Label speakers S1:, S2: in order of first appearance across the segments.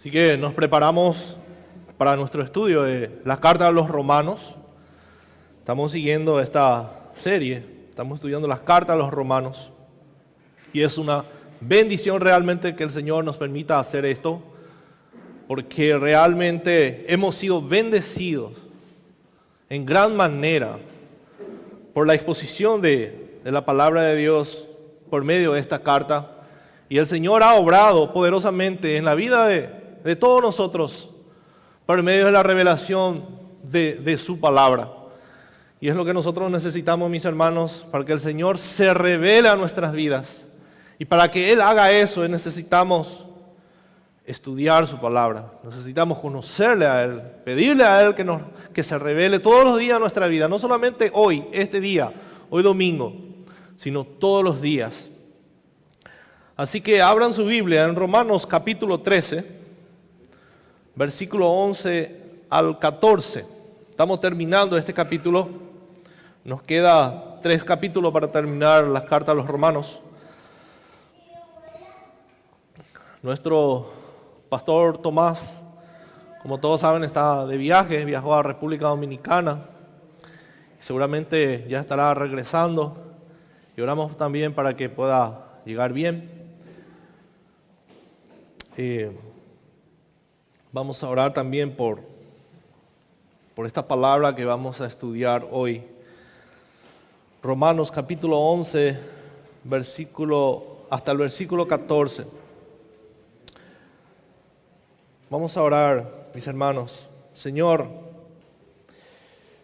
S1: Así que nos preparamos para nuestro estudio de la carta a los romanos. Estamos siguiendo esta serie, estamos estudiando las cartas a los romanos. Y es una bendición realmente que el Señor nos permita hacer esto, porque realmente hemos sido bendecidos en gran manera por la exposición de la palabra de Dios por medio de esta carta. Y el Señor ha obrado poderosamente en la vida de todos nosotros por medio de la revelación de su palabra. Y es lo que nosotros necesitamos, mis hermanos, para que el Señor se revele a nuestras vidas. Y para que Él haga eso, necesitamos estudiar su palabra. Necesitamos conocerle a Él, pedirle a Él que se revele todos los días a nuestra vida. No solamente hoy, este día, hoy domingo, sino todos los días. Así que abran su Biblia en Romanos capítulo 13. Versículo 11 al 14. Estamos terminando este capítulo. Nos queda 3 capítulos para terminar las cartas a los romanos. Nuestro pastor Tomás, como todos saben, está de viaje, viajó a República Dominicana. Seguramente ya estará regresando. Y oramos también para que pueda llegar bien. Vamos a orar también por esta palabra que vamos a estudiar hoy. Romanos capítulo 11, hasta el versículo 14. Vamos a orar, mis hermanos. Señor,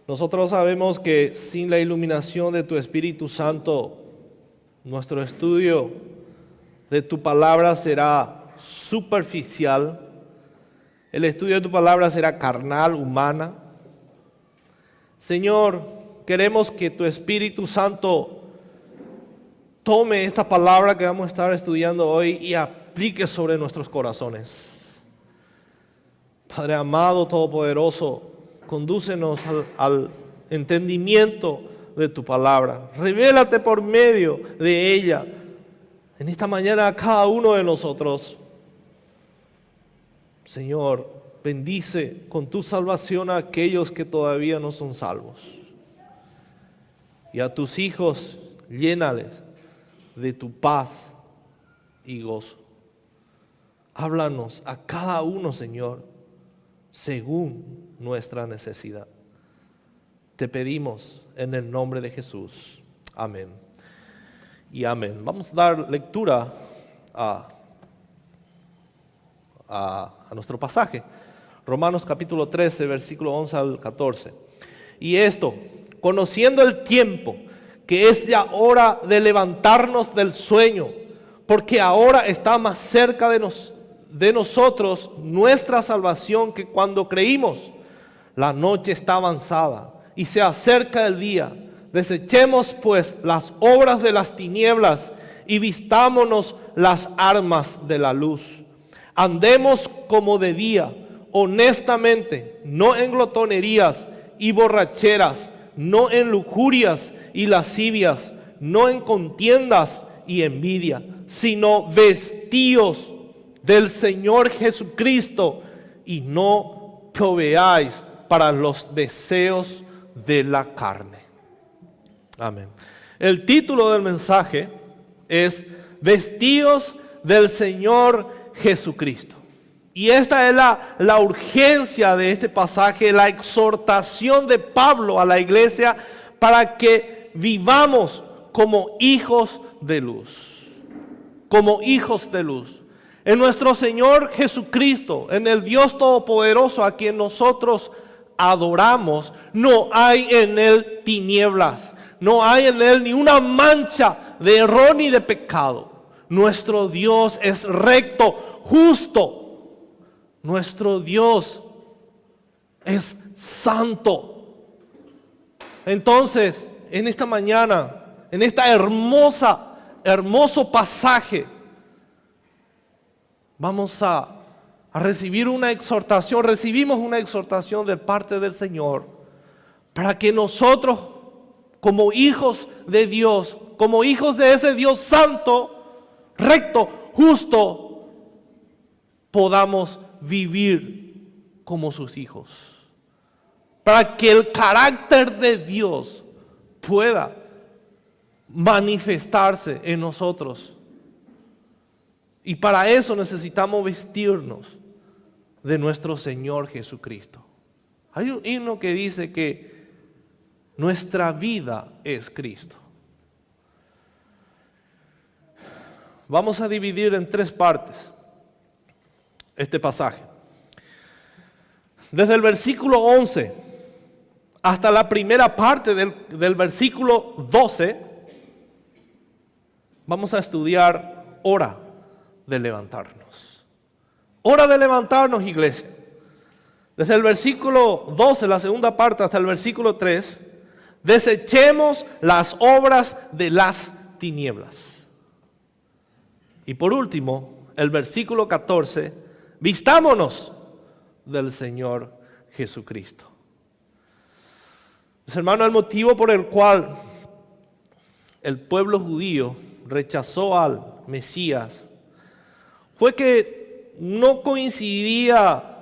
S1: nosotros sabemos que sin la iluminación de tu Espíritu Santo, nuestro estudio de tu palabra será superficial. El estudio de tu palabra será carnal, humana. Señor, queremos que tu Espíritu Santo tome esta palabra que vamos a estar estudiando hoy y aplique sobre nuestros corazones. Padre amado, todopoderoso, condúcenos al entendimiento de tu palabra. Revélate por medio de ella en esta mañana a cada uno de nosotros. Señor, bendice con tu salvación a aquellos que todavía no son salvos. Y a tus hijos, llénales de tu paz y gozo. Háblanos a cada uno, Señor, según nuestra necesidad. Te pedimos en el nombre de Jesús. Amén. Y amén. Vamos a dar lectura a nuestro pasaje. Romanos capítulo 13, versículo 11 al 14. Y esto, conociendo el tiempo, que es ya hora de levantarnos del sueño, porque ahora está más cerca de nosotros nuestra salvación que cuando creímos. La noche está avanzada y se acerca el día. Desechemos pues las obras de las tinieblas y vistámonos las armas de la luz. Andemos como de día, honestamente, no en glotonerías y borracheras, no en lujurias y lascivias, no en contiendas y envidia, sino vestíos del Señor Jesucristo y no proveáis para los deseos de la carne. Amén. El título del mensaje es Vestíos del Señor Jesucristo. Y esta es la urgencia de este pasaje, la exhortación de Pablo a la iglesia para que vivamos como hijos de luz. Como hijos de luz. En nuestro Señor Jesucristo, en el Dios Todopoderoso a quien nosotros adoramos, no hay en Él tinieblas. No hay en Él ni una mancha de error ni de pecado. Nuestro Dios es recto, justo. Nuestro Dios es santo. Entonces, en esta mañana, en esta hermoso pasaje, vamos a recibir una exhortación. Recibimos una exhortación de parte del Señor para que nosotros, como hijos de Dios, como hijos de ese Dios santo, recto, justo, podamos vivir como sus hijos, para que el carácter de Dios pueda manifestarse en nosotros. Y para eso necesitamos vestirnos de nuestro Señor Jesucristo. Hay un himno que dice que nuestra vida es Cristo. Vamos a dividir en 3 partes este pasaje. Desde el versículo 11 hasta la primera parte del versículo 12, vamos a estudiar hora de levantarnos. Hora de levantarnos, iglesia. Desde el versículo 12, la segunda parte, hasta el versículo 3, desechemos las obras de las tinieblas. Y por último, el versículo 14, vistámonos del Señor Jesucristo. Mis hermanos, el motivo por el cual el pueblo judío rechazó al Mesías fue que no coincidía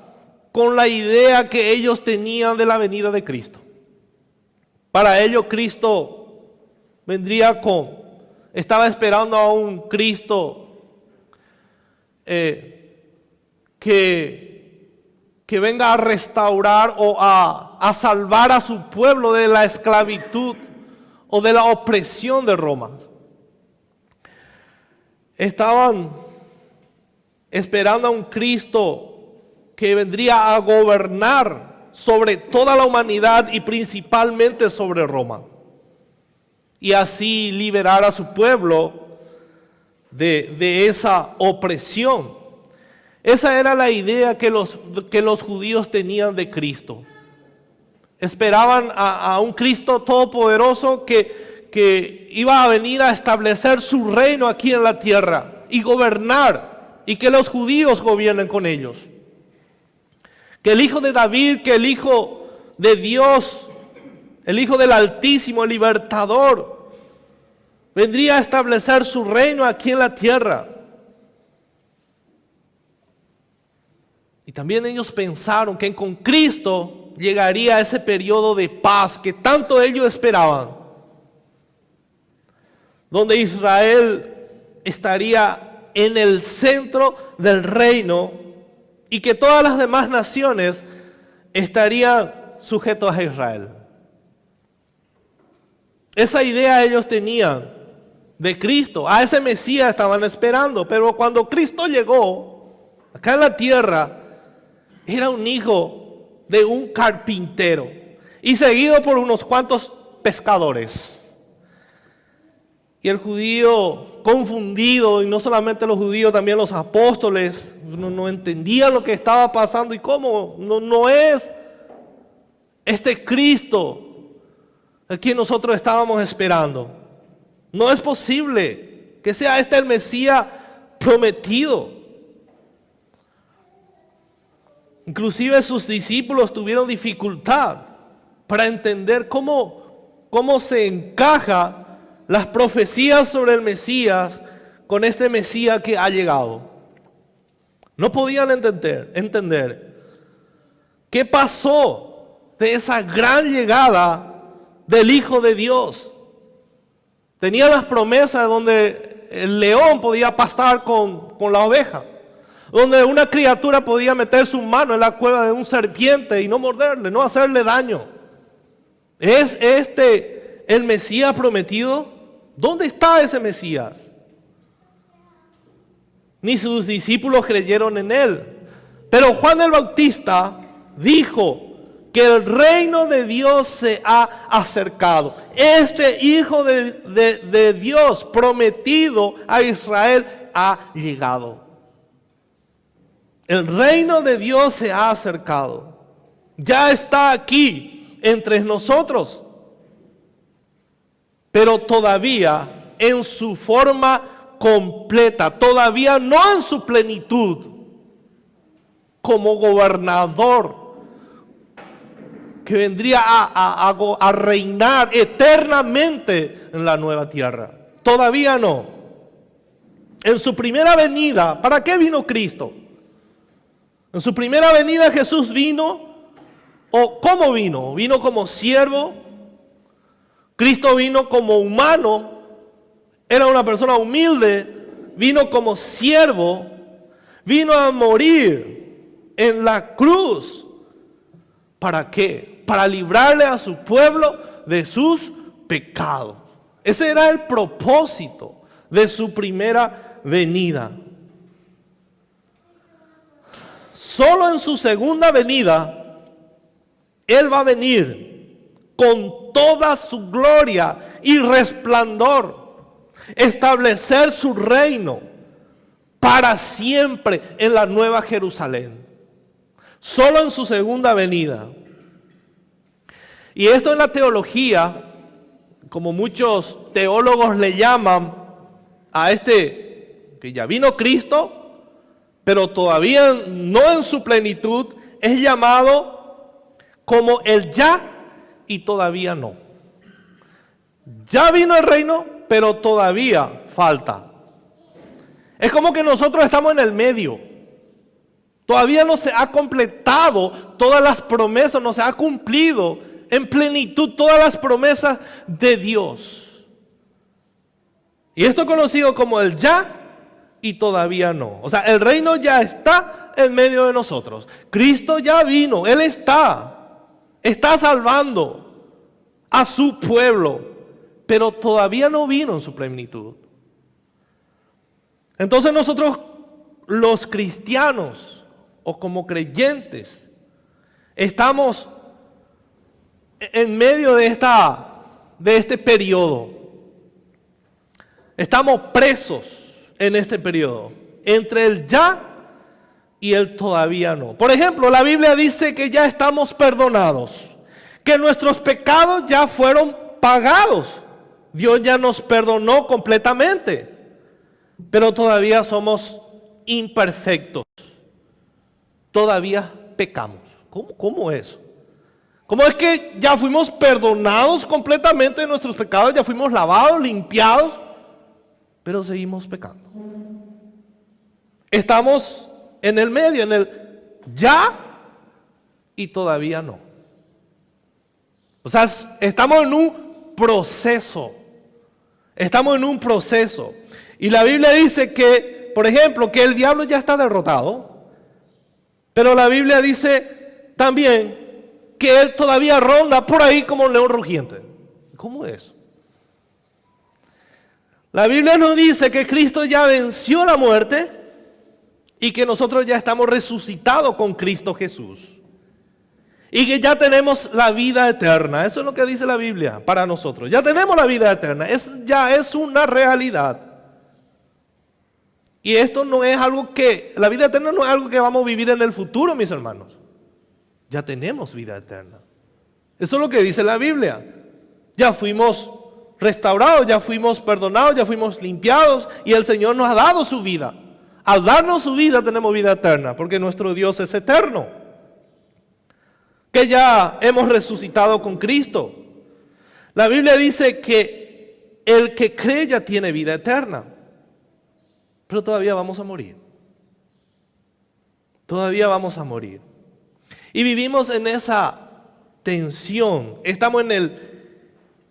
S1: con la idea que ellos tenían de la venida de Cristo. Para ellos Cristo estaba esperando a un Cristo que venga a restaurar o a salvar a su pueblo de la esclavitud o de la opresión de Roma. Estaban esperando a un Cristo que vendría a gobernar sobre toda la humanidad y principalmente sobre Roma, y así liberar a su pueblo de esa opresión. Esa era la idea que los judíos tenían de Cristo. Esperaban a un Cristo todopoderoso que iba a venir a establecer su reino aquí en la tierra y gobernar, y que los judíos gobiernen con ellos. Que el Hijo de David, que el Hijo de Dios, el Hijo del Altísimo, el Libertador, vendría a establecer su reino aquí en la tierra. Y también ellos pensaron que con Cristo llegaría ese periodo de paz que tanto ellos esperaban, donde Israel estaría en el centro del reino y que todas las demás naciones estarían sujetas a Israel. Esa idea ellos tenían de Cristo. A ese Mesías estaban esperando. Pero cuando Cristo llegó acá en la tierra, era un hijo de un carpintero y seguido por unos cuantos pescadores. Y el judío confundido, y no solamente los judíos, también los apóstoles, no entendían lo que estaba pasando. Y cómo no es este Cristo a quien nosotros estábamos esperando. No es posible que sea este el Mesías prometido. Inclusive sus discípulos tuvieron dificultad para entender cómo se encaja las profecías sobre el Mesías con este Mesías que ha llegado. No podían entender qué pasó de esa gran llegada del Hijo de Dios. Tenía las promesas donde el león podía pastar con la oveja, donde una criatura podía meter su mano en la cueva de un serpiente y no morderle, no hacerle daño. ¿Es este el Mesías prometido? ¿Dónde está ese Mesías? Ni sus discípulos creyeron en él. Pero Juan el Bautista dijo que el reino de Dios se ha acercado. Este Hijo de Dios prometido a Israel ha llegado. El reino de Dios se ha acercado. Ya está aquí entre nosotros. Pero todavía en su forma completa, todavía no en su plenitud, como gobernador que vendría a reinar eternamente en la nueva tierra. Todavía no. En su primera venida, ¿para qué vino Cristo? En su primera venida Jesús vino, ¿o cómo vino? Vino como siervo. Cristo vino como humano, era una persona humilde, vino como siervo, vino a morir en la cruz. ¿Para qué? Para librarle a su pueblo de sus pecados. Ese era el propósito de su primera venida. Solo en su segunda venida, Él va a venir con toda su gloria y resplandor, establecer su reino para siempre en la Nueva Jerusalén. Solo en su segunda venida. Y esto en la teología, como muchos teólogos le llaman a que ya vino Cristo, pero todavía no en su plenitud, es llamado como el ya y todavía no. Ya vino el reino, pero todavía falta. Es como que nosotros estamos en el medio. Todavía no se ha completado todas las promesas, no se ha cumplido en plenitud todas las promesas de Dios. Y esto es conocido como el ya y todavía no. O sea, el reino ya está en medio de nosotros. Cristo ya vino, Él está salvando a su pueblo, pero todavía no vino en su plenitud. Entonces nosotros, los cristianos o como creyentes, estamos en medio de este periodo. Estamos presos en este periodo, entre el ya y el todavía no. Por ejemplo, la Biblia dice que ya estamos perdonados, que nuestros pecados ya fueron pagados. Dios ya nos perdonó completamente, pero todavía somos imperfectos. Todavía pecamos. ¿Cómo es? ¿Cómo es que ya fuimos perdonados completamente de nuestros pecados, ya fuimos lavados, limpiados, pero seguimos pecando? Estamos en el medio, en el ya y todavía no. O sea, estamos en un proceso. Estamos en un proceso. Y la Biblia dice que, por ejemplo, que el diablo ya está derrotado. Pero la Biblia dice también que él todavía ronda por ahí como un león rugiente. ¿Cómo es? La Biblia nos dice que Cristo ya venció la muerte y que nosotros ya estamos resucitados con Cristo Jesús. Y que ya tenemos la vida eterna. Eso es lo que dice la Biblia para nosotros. Ya tenemos la vida eterna. Ya es una realidad. Y esto no es algo la vida eterna no es algo que vamos a vivir en el futuro, mis hermanos. Ya tenemos vida eterna. Eso es lo que dice la Biblia. Ya fuimos restaurados, ya fuimos perdonados, ya fuimos limpiados y el Señor nos ha dado su vida. Al darnos su vida tenemos vida eterna, porque nuestro Dios es eterno. Que ya hemos resucitado con Cristo. La Biblia dice que el que cree ya tiene vida eterna. Pero todavía vamos a morir. Todavía vamos a morir. Y vivimos en esa tensión. Estamos en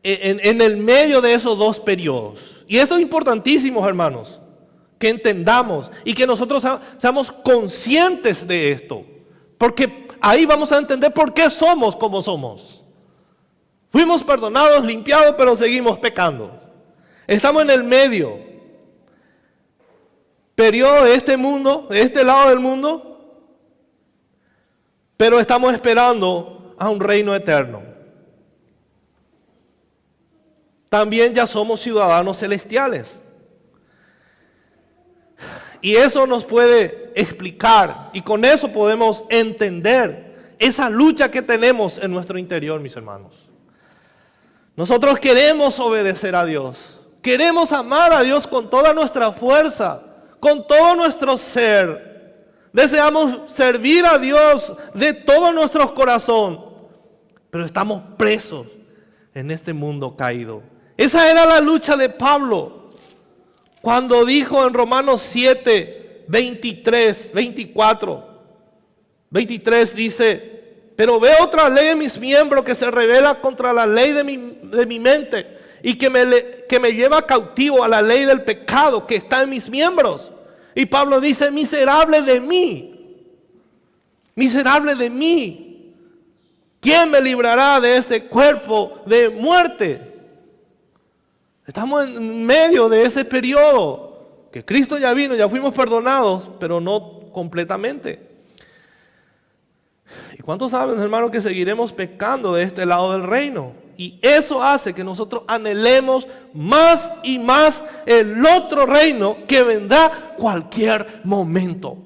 S1: el medio de esos dos periodos. Y esto es importantísimo, hermanos, que entendamos y que nosotros seamos conscientes de esto. Porque ahí vamos a entender por qué somos como somos. Fuimos perdonados, limpiados, pero seguimos pecando. Estamos en el medio. Periodo de este mundo, de este lado del mundo, pero estamos esperando a un reino eterno. También ya somos ciudadanos celestiales. Y eso nos puede explicar, y con eso podemos entender esa lucha que tenemos en nuestro interior, mis hermanos. Nosotros queremos obedecer a Dios, queremos amar a Dios con toda nuestra fuerza, con todo nuestro ser. Deseamos servir a Dios de todo nuestro corazón, pero estamos presos en este mundo caído. Esa era la lucha de Pablo cuando dijo en Romanos 7, 23, 24, 23 dice: pero veo otra ley en mis miembros que se revela contra la ley de mi mente y que me lleva cautivo a la ley del pecado que está en mis miembros. Y Pablo dice: miserable de mí, miserable de mí, ¿quién me librará de este cuerpo de muerte? Estamos en medio de ese periodo que Cristo ya vino, ya fuimos perdonados, pero no completamente. ¿Y cuántos saben, hermanos, que seguiremos pecando de este lado del reino? Y eso hace que nosotros anhelemos más y más el otro reino que vendrá cualquier momento.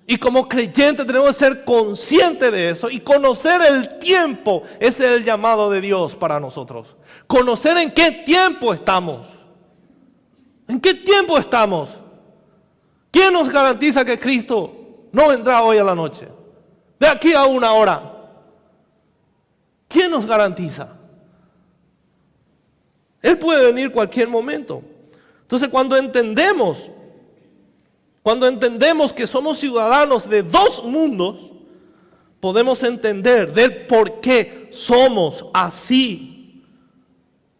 S1: Y como creyentes tenemos que ser conscientes de eso y conocer el tiempo. Ese es el llamado de Dios para nosotros. Conocer en qué tiempo estamos. ¿En qué tiempo estamos? ¿Quién nos garantiza que Cristo no vendrá hoy a la noche? De aquí a una hora. ¿Quién nos garantiza? Él puede venir cualquier momento. Entonces, cuando entendemos que somos ciudadanos de dos mundos, podemos entender del por qué somos así.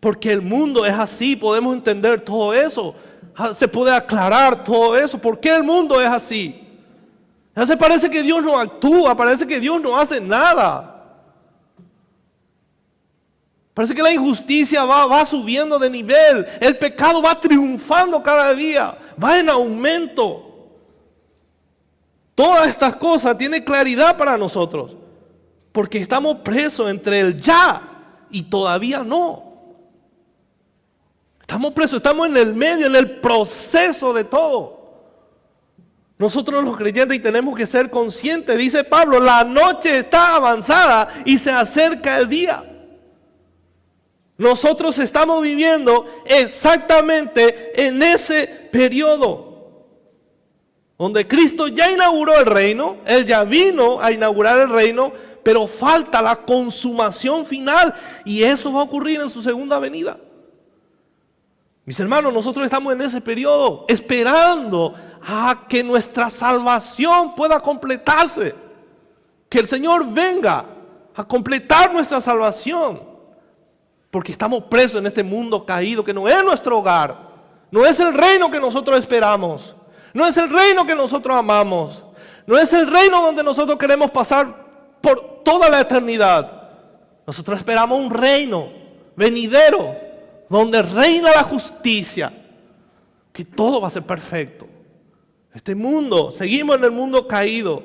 S1: Porque el mundo es así, podemos entender todo eso. Se puede aclarar todo eso. ¿Por qué el mundo es así? Entonces parece que Dios no actúa, parece que Dios no hace nada. Parece que la injusticia va subiendo de nivel. El pecado va triunfando cada día, va en aumento. Todas estas cosas tienen claridad para nosotros, porque estamos presos entre el ya y todavía no. Estamos presos, estamos en el medio, en el proceso de todo. Nosotros los creyentes y tenemos que ser conscientes, dice Pablo, la noche está avanzada y se acerca el día. Nosotros estamos viviendo exactamente en ese periodo donde Cristo ya inauguró el reino, Él ya vino a inaugurar el reino, pero falta la consumación final y eso va a ocurrir en su segunda venida. Mis hermanos, nosotros estamos en ese periodo esperando a que nuestra salvación pueda completarse. Que el Señor venga a completar nuestra salvación. Porque estamos presos en este mundo caído que no es nuestro hogar. No es el reino que nosotros esperamos. No es el reino que nosotros amamos. No es el reino donde nosotros queremos pasar por toda la eternidad. Nosotros esperamos un reino venidero donde reina la justicia, que todo va a ser perfecto. Este mundo, seguimos en el mundo caído.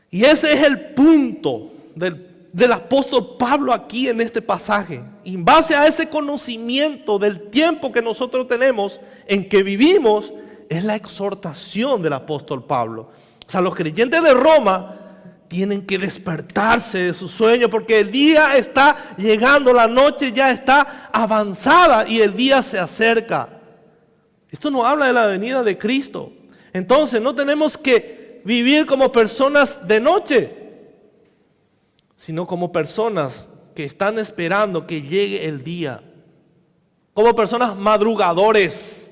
S1: Y ese es el punto del apóstol Pablo aquí en este pasaje. Y en base a ese conocimiento del tiempo que nosotros tenemos, en que vivimos, es la exhortación del apóstol Pablo. O sea, los creyentes de Roma tienen que despertarse de su sueño porque el día está llegando, la noche ya está avanzada y el día se acerca. Esto nos habla de la venida de Cristo. Entonces no tenemos que vivir como personas de noche, sino como personas que están esperando que llegue el día. Como personas madrugadores.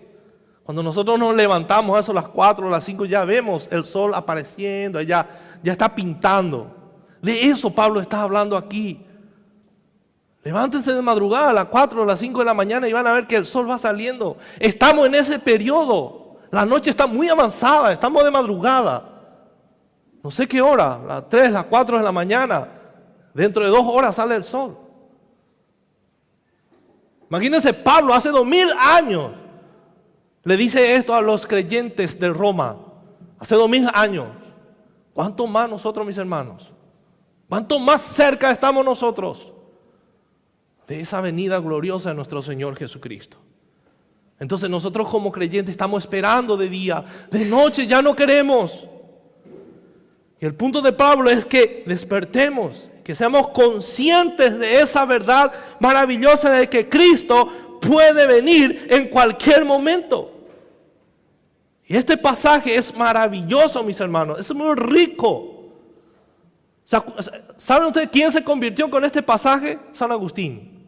S1: Cuando nosotros nos levantamos a eso a las 4 o las 5 ya vemos el sol apareciendo allá. Ya está pintando. De eso Pablo está hablando aquí. Levántense de madrugada a las 4 o las 5 de la mañana y van a ver que el sol va saliendo. Estamos en ese periodo. La noche está muy avanzada, estamos de madrugada. No sé qué hora, las 3, las 4 de la mañana. Dentro de 2 horas sale el sol. Imagínense, Pablo hace 2000 años le dice esto a los creyentes de Roma. Hace 2000 años. ¿Cuánto más nosotros, mis hermanos? ¿Cuánto más cerca estamos nosotros de esa venida gloriosa de nuestro Señor Jesucristo? Entonces nosotros como creyentes estamos esperando de día, de noche ya no queremos. Y el punto de Pablo es que despertemos, que seamos conscientes de esa verdad maravillosa de que Cristo puede venir en cualquier momento. Y este pasaje es maravilloso, mis hermanos, es muy rico. ¿Saben ustedes quién se convirtió con este pasaje? San Agustín.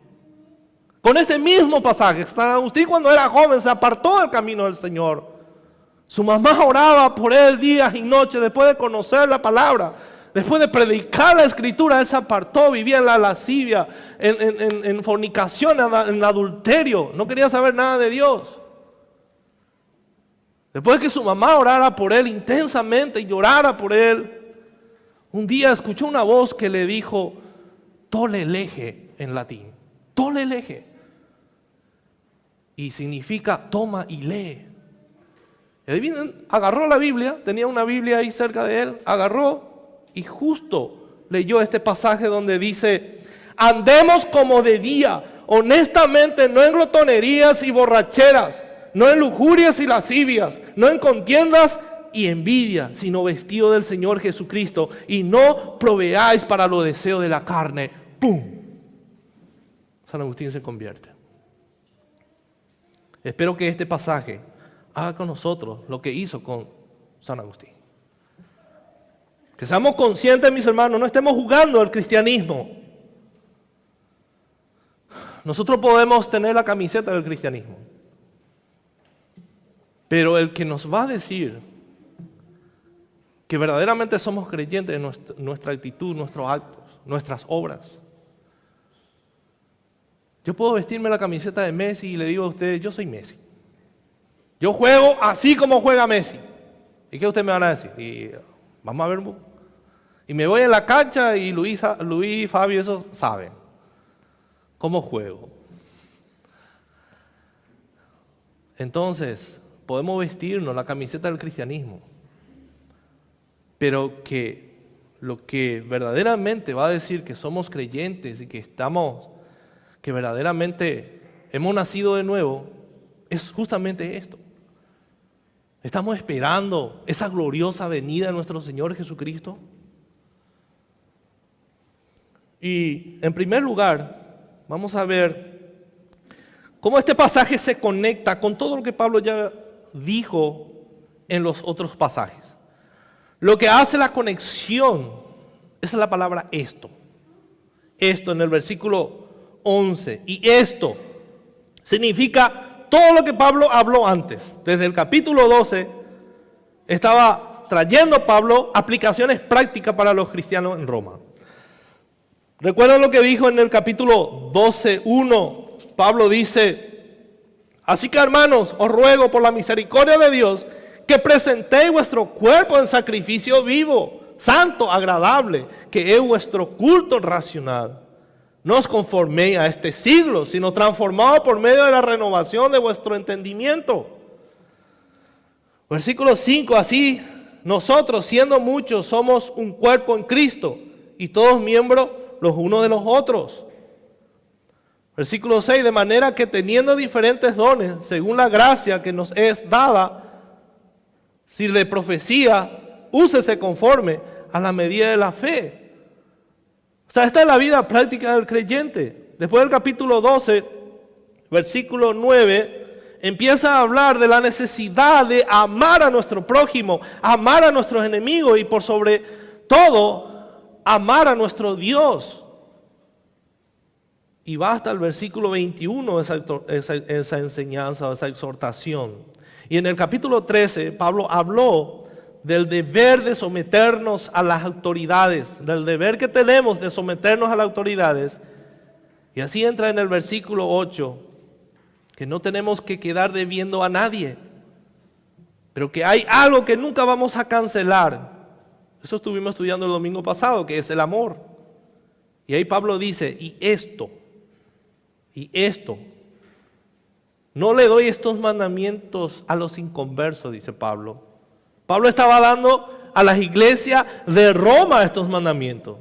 S1: Con este mismo pasaje, San Agustín cuando era joven se apartó del camino del Señor. Su mamá oraba por él días y noches después de conocer la palabra. Después de predicar la escritura, él se apartó, vivía en la lascivia, en fornicación, en adulterio. No quería saber nada de Dios. Después de que su mamá orara por él intensamente y llorara por él, un día escuchó una voz que le dijo, tole lege en latín, tole lege. Y significa toma y lee. Y adivinen, agarró la Biblia, tenía una Biblia ahí cerca de él, agarró y justo leyó este pasaje donde dice, andemos como de día, honestamente, no en glotonerías y borracheras, no en lujurias y lascivias, no en contiendas y envidia, sino vestido del Señor Jesucristo, y no proveáis para los deseos de la carne. ¡Pum! San Agustín se convierte. Espero que este pasaje haga con nosotros lo que hizo con San Agustín. Que seamos conscientes, mis hermanos, no estemos jugando al cristianismo. Nosotros podemos tener la camiseta del cristianismo, pero el que nos va a decir que verdaderamente somos creyentes en nuestra actitud, nuestros actos, nuestras obras. Yo puedo vestirme la camiseta de Messi y le digo a ustedes, yo soy Messi. Yo juego así como juega Messi. ¿Y qué ustedes me van a decir? Y vamos a ver. Y me voy a la cancha y Luis, Fabio, eso saben cómo juego. Entonces, podemos vestirnos la camiseta del cristianismo, pero que lo que verdaderamente va a decir que somos creyentes y que verdaderamente hemos nacido de nuevo, es justamente esto. ¿Estamos esperando esa gloriosa venida de nuestro Señor Jesucristo? Y en primer lugar, vamos a ver cómo este pasaje se conecta con todo lo que Pablo ya dijo en los otros pasajes. Lo que hace la conexión, esa es la palabra esto. Esto en el versículo 11. Y esto significa todo lo que Pablo habló antes. Desde el capítulo 12 estaba trayendo Pablo aplicaciones prácticas para los cristianos en Roma. ¿Recuerdan lo que dijo en el capítulo 12:1? Pablo dice, así que hermanos, os ruego por la misericordia de Dios que presentéis vuestro cuerpo en sacrificio vivo, santo, agradable, que es vuestro culto racional. No os conforméis a este siglo, sino transformados por medio de la renovación de vuestro entendimiento. Versículo 5, así nosotros siendo muchos somos un cuerpo en Cristo y todos miembros los unos de los otros. Versículo 6, de manera que teniendo diferentes dones, según la gracia que nos es dada, si de profecía, úsese conforme a la medida de la fe. O sea, esta es la vida práctica del creyente. Después del capítulo 12, versículo 9, empieza a hablar de la necesidad de amar a nuestro prójimo, amar a nuestros enemigos y por sobre todo, amar a nuestro Dios. Y va hasta el versículo 21 esa enseñanza o esa exhortación. Y en el capítulo 13, Pablo habló del deber de someternos a las autoridades, del deber que tenemos de someternos a las autoridades. Y así entra en el versículo 8, que no tenemos que quedar debiendo a nadie, pero que hay algo que nunca vamos a cancelar. Eso estuvimos estudiando el domingo pasado, que es el amor. Y ahí Pablo dice, y esto, no le doy estos mandamientos a los inconversos, dice Pablo. Pablo estaba dando a las iglesias de Roma estos mandamientos,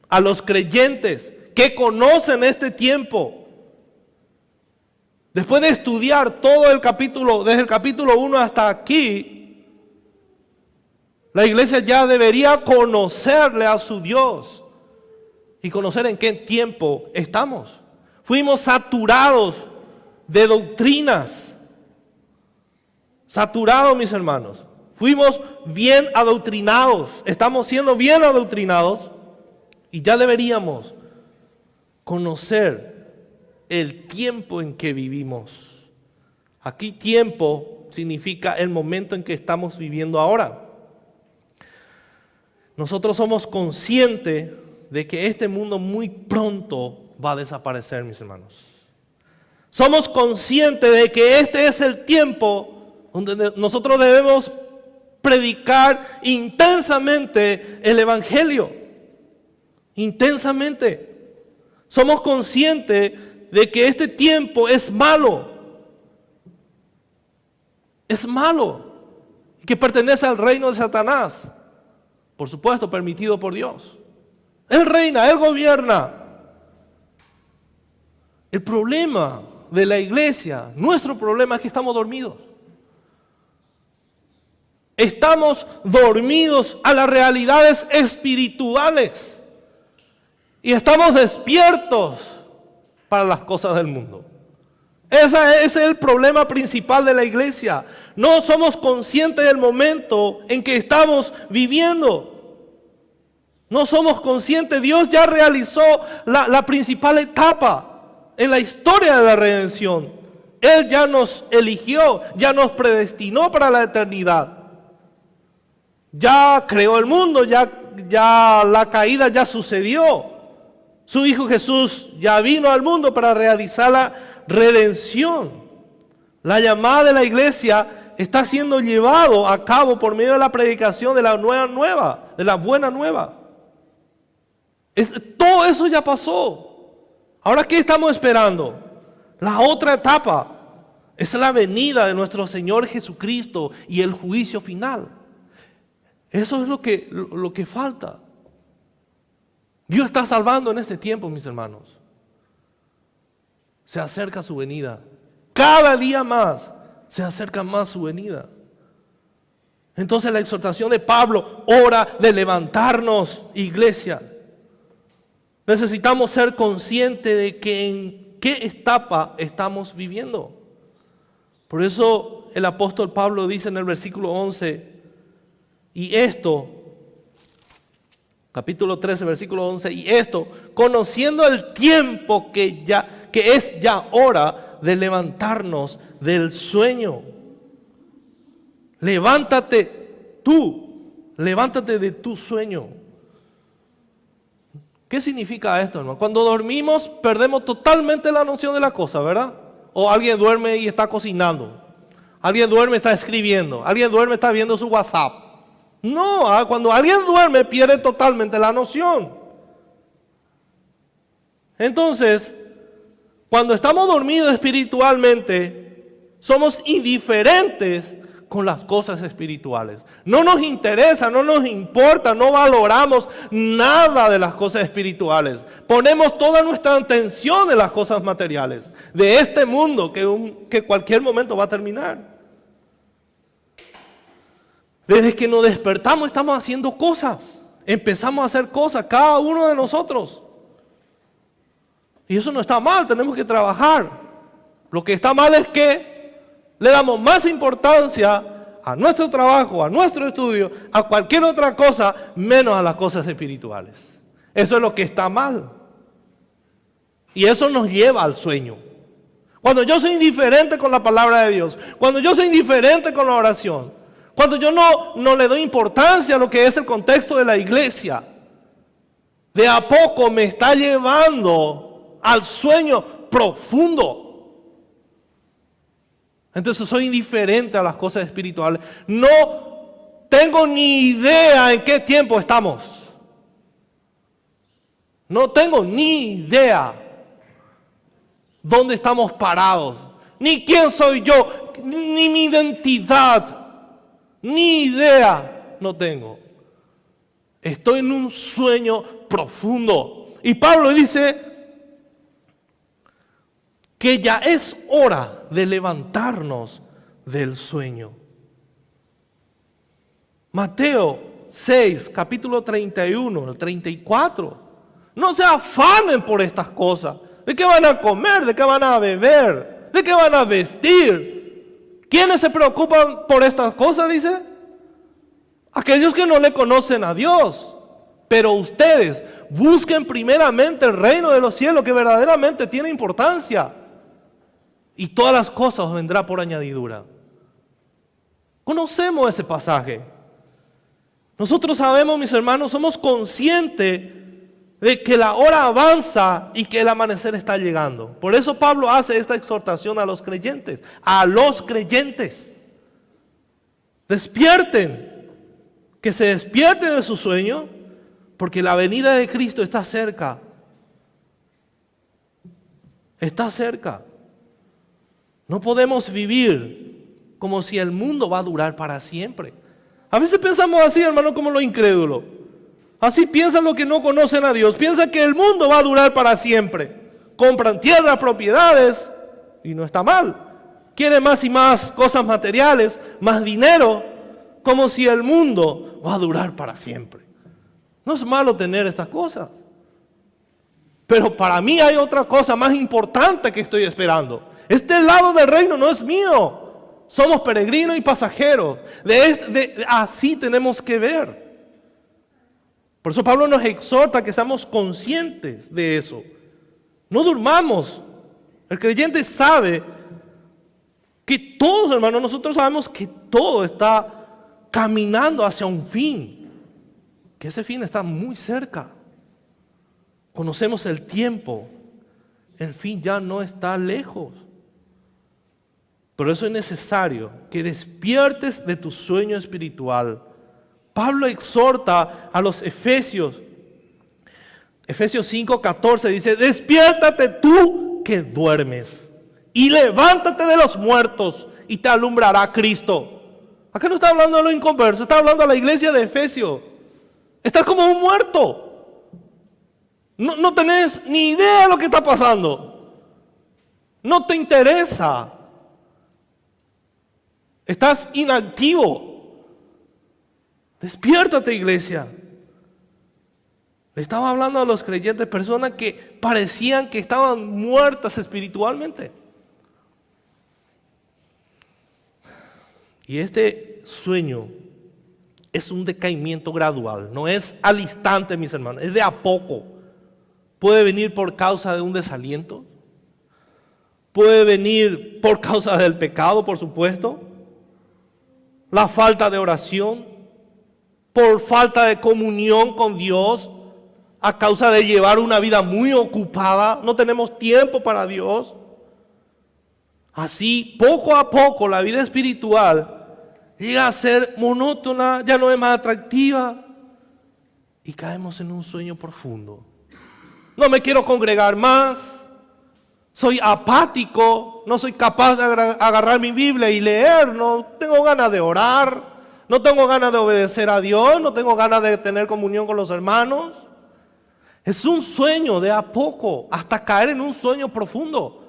S1: a los creyentes que conocen este tiempo. Después de estudiar todo el capítulo, desde el capítulo 1 hasta aquí, la iglesia ya debería conocerle a su Dios y conocer en qué tiempo estamos. Fuimos saturados de doctrinas. Saturados, mis hermanos. Fuimos bien adoctrinados. Estamos siendo bien adoctrinados. Y ya deberíamos conocer el tiempo en que vivimos. Aquí tiempo significa el momento en que estamos viviendo ahora. Nosotros somos conscientes de que este mundo muy pronto va a desaparecer, mis hermanos. Somos conscientes de que este es el tiempo donde nosotros debemos predicar intensamente el Evangelio. Intensamente. Somos conscientes de que este tiempo es malo. Es malo. Y que pertenece al reino de Satanás. Por supuesto, permitido por Dios. Él reina, Él gobierna. El problema de la iglesia, nuestro problema es que estamos dormidos. Estamos dormidos a las realidades espirituales. Y estamos despiertos para las cosas del mundo. Ese es el problema principal de la iglesia. No somos conscientes del momento en que estamos viviendo. No somos conscientes. Dios ya realizó la principal etapa en la historia de la redención. Él ya nos eligió, ya nos predestinó para la eternidad. Ya creó el mundo, ya la caída ya sucedió. Su Hijo Jesús ya vino al mundo para realizar la redención. La llamada de la iglesia está siendo llevado a cabo por medio de la predicación de la de la buena nueva. Todo eso ya pasó. Ahora, ¿qué estamos esperando? La otra etapa es la venida de nuestro Señor Jesucristo y el juicio final. Eso es lo que falta. Dios está salvando en este tiempo, mis hermanos. Se acerca su venida. Cada día más se acerca más su venida. Entonces la exhortación de Pablo, hora de levantarnos, iglesia. Necesitamos ser conscientes de que en qué etapa estamos viviendo. Por eso el apóstol Pablo dice en el versículo 11, y esto, capítulo 13, versículo 11, y esto, conociendo el tiempo que es ya hora de levantarnos del sueño. Levántate de tu sueño. ¿Qué significa esto, hermano? Cuando dormimos perdemos totalmente la noción de la cosa, ¿verdad? O alguien duerme y está cocinando. Alguien duerme y está escribiendo. Alguien duerme y está viendo su WhatsApp. No, cuando alguien duerme pierde totalmente la noción. Entonces, cuando estamos dormidos espiritualmente, somos indiferentes con las cosas espirituales. No nos interesa, no nos importa, no valoramos nada de las cosas espirituales. Ponemos toda nuestra atención en las cosas materiales, de este mundo que cualquier momento va a terminar. Desde que nos despertamos estamos haciendo cosas. Empezamos a hacer cosas, cada uno de nosotros. Y eso no está mal, tenemos que trabajar. Lo que está mal es que le damos más importancia a nuestro trabajo, a nuestro estudio, a cualquier otra cosa, menos a las cosas espirituales. Eso es lo que está mal. Y eso nos lleva al sueño. Cuando yo soy indiferente con la palabra de Dios, cuando yo soy indiferente con la oración, cuando yo no le doy importancia a lo que es el contexto de la iglesia, de a poco me está llevando al sueño profundo. Entonces soy indiferente a las cosas espirituales. No tengo ni idea en qué tiempo estamos. No tengo ni idea dónde estamos parados. Ni quién soy yo, ni mi identidad. Ni idea no tengo. Estoy en un sueño profundo. Y Pablo dice que ya es hora de levantarnos del sueño. Mateo 6, capítulo 31, el 34. No se afanen por estas cosas. ¿De qué van a comer? ¿De qué van a beber? ¿De qué van a vestir? ¿Quiénes se preocupan por estas cosas? Dice. Aquellos que no le conocen a Dios. Pero ustedes busquen primeramente el reino de los cielos, que verdaderamente tiene importancia. Y todas las cosas os vendrá por añadidura. Conocemos ese pasaje. Nosotros sabemos, mis hermanos, somos conscientes de que la hora avanza y que el amanecer está llegando. Por eso Pablo hace esta exhortación a los creyentes. A los creyentes. Despierten. Que se despierten de su sueño, porque la venida de Cristo está cerca. Está cerca. No podemos vivir como si el mundo va a durar para siempre. A veces pensamos así, hermano, como los incrédulos. Así piensan los que no conocen a Dios. Piensan que el mundo va a durar para siempre. Compran tierras, propiedades, y no está mal. Quieren más y más cosas materiales, más dinero, como si el mundo va a durar para siempre. No es malo tener estas cosas. Pero para mí hay otra cosa más importante que estoy esperando. Este lado del reino no es mío. Somos peregrinos y pasajeros. Así tenemos que ver. Por eso Pablo nos exhorta a que seamos conscientes de eso. No durmamos. El creyente sabe que todos, hermanos, nosotros sabemos que todo está caminando hacia un fin. Que ese fin está muy cerca. Conocemos el tiempo. El fin ya no está lejos. Por eso es necesario que despiertes de tu sueño espiritual. Pablo exhorta a los Efesios. Efesios 5:14 dice: despiértate tú que duermes y levántate de los muertos y te alumbrará Cristo. Acá no está hablando de los inconversos, está hablando a la iglesia de Efesios. Estás como un muerto. No tenés ni idea de lo que está pasando. No te interesa. Estás inactivo. Despiértate, iglesia. Le estaba hablando a los creyentes, personas que parecían que estaban muertas espiritualmente. Y este sueño es un decaimiento gradual, no es al instante, mis hermanos, es de a poco. Puede venir por causa de un desaliento, puede venir por causa del pecado, por supuesto, la falta de oración, por falta de comunión con Dios, a causa de llevar una vida muy ocupada, no tenemos tiempo para Dios. Así, poco a poco, la vida espiritual llega a ser monótona, ya no es más atractiva, y caemos en un sueño profundo. No me quiero congregar más, soy apático, no soy capaz de agarrar mi Biblia y leer, no tengo ganas de orar, no tengo ganas de obedecer a Dios, no tengo ganas de tener comunión con los hermanos. Es un sueño de a poco, hasta caer en un sueño profundo.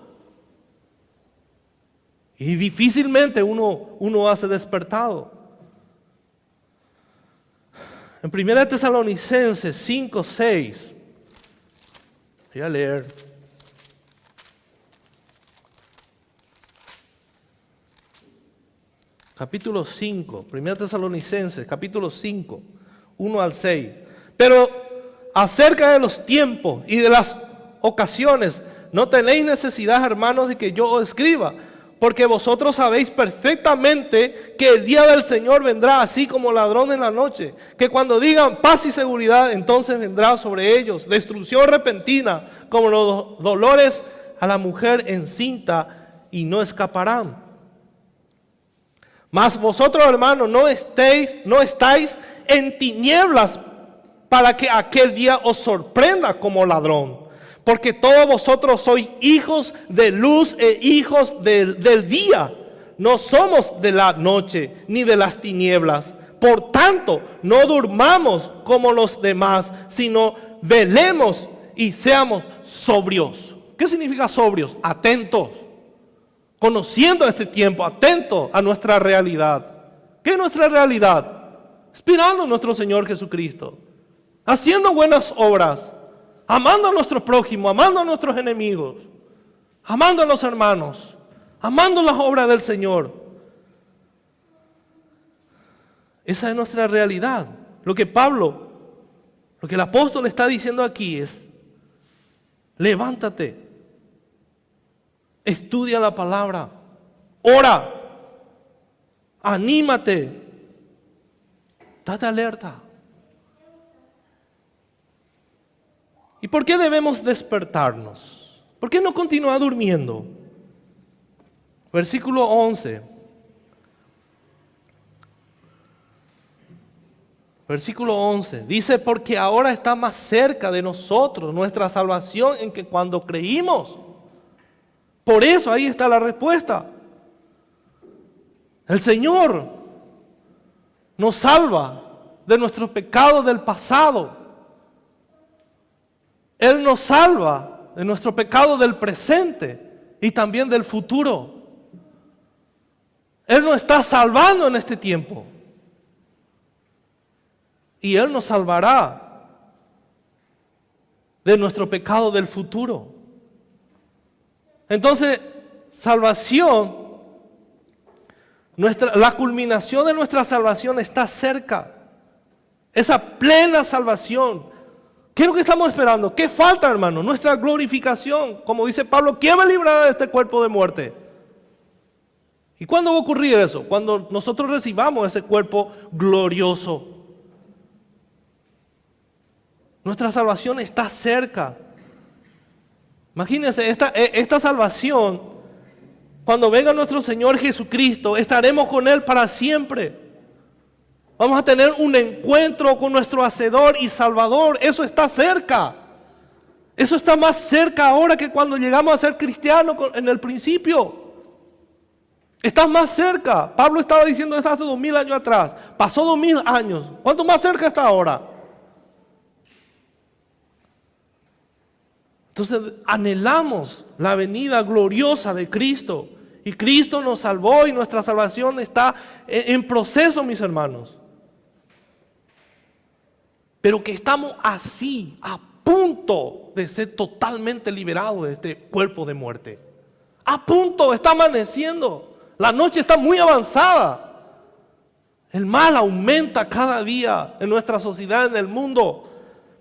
S1: Y difícilmente uno hace despertado. En 1 Tesalonicenses 5:6, voy a leer. Capítulo 5, 1 Tesalonicenses, capítulo 5, 1 al 6. Pero acerca de los tiempos y de las ocasiones, no tenéis necesidad, hermanos, de que yo os escriba, porque vosotros sabéis perfectamente que el día del Señor vendrá así como ladrón en la noche, que cuando digan paz y seguridad, entonces vendrá sobre ellos destrucción repentina, como los dolores a la mujer encinta, y no escaparán. Mas vosotros, hermanos, no estáis en tinieblas para que aquel día os sorprenda como ladrón. Porque todos vosotros sois hijos de luz e hijos del día. No somos de la noche ni de las tinieblas. Por tanto, no durmamos como los demás, sino velemos y seamos sobrios. ¿Qué significa sobrios? Atentos. Conociendo este tiempo, atentos a nuestra realidad. ¿Qué es nuestra realidad? Esperando a nuestro Señor Jesucristo. Haciendo buenas obras. Amando a nuestro prójimo, amando a nuestros enemigos, amando a los hermanos, amando las obras del Señor. Esa es nuestra realidad. Lo que el apóstol está diciendo aquí es: levántate, estudia la palabra, ora, Anímate. Date alerta. ¿Y por qué debemos despertarnos? ¿Por qué no continuar durmiendo? Versículo 11. Versículo 11. Dice, porque ahora está más cerca de nosotros nuestra salvación en que cuando creímos. Por eso ahí está la respuesta. El Señor nos salva de nuestros pecados del pasado. Él nos salva de nuestro pecado del presente y también del futuro. Él nos está salvando en este tiempo. Y Él nos salvará de nuestro pecado del futuro. Entonces, salvación, la culminación de nuestra salvación está cerca. Esa plena salvación. ¿Qué es lo que estamos esperando? ¿Qué falta, hermano? Nuestra glorificación. Como dice Pablo, ¿quién me librará de este cuerpo de muerte? ¿Y cuándo va a ocurrir eso? Cuando nosotros recibamos ese cuerpo glorioso. Nuestra salvación está cerca. Imagínense, esta salvación, cuando venga nuestro Señor Jesucristo, estaremos con Él para siempre. Vamos a tener un encuentro con nuestro Hacedor y Salvador. Eso está cerca. Eso está más cerca ahora que cuando llegamos a ser cristianos en el principio. Está más cerca. Pablo estaba diciendo esto hace 2000 años atrás. Pasó 2000 años. ¿Cuánto más cerca está ahora? Entonces anhelamos la venida gloriosa de Cristo. Y Cristo nos salvó y nuestra salvación está en proceso, mis hermanos. Pero que estamos así, a punto de ser totalmente liberados de este cuerpo de muerte. A punto, está amaneciendo. La noche está muy avanzada. El mal aumenta cada día en nuestra sociedad, en el mundo.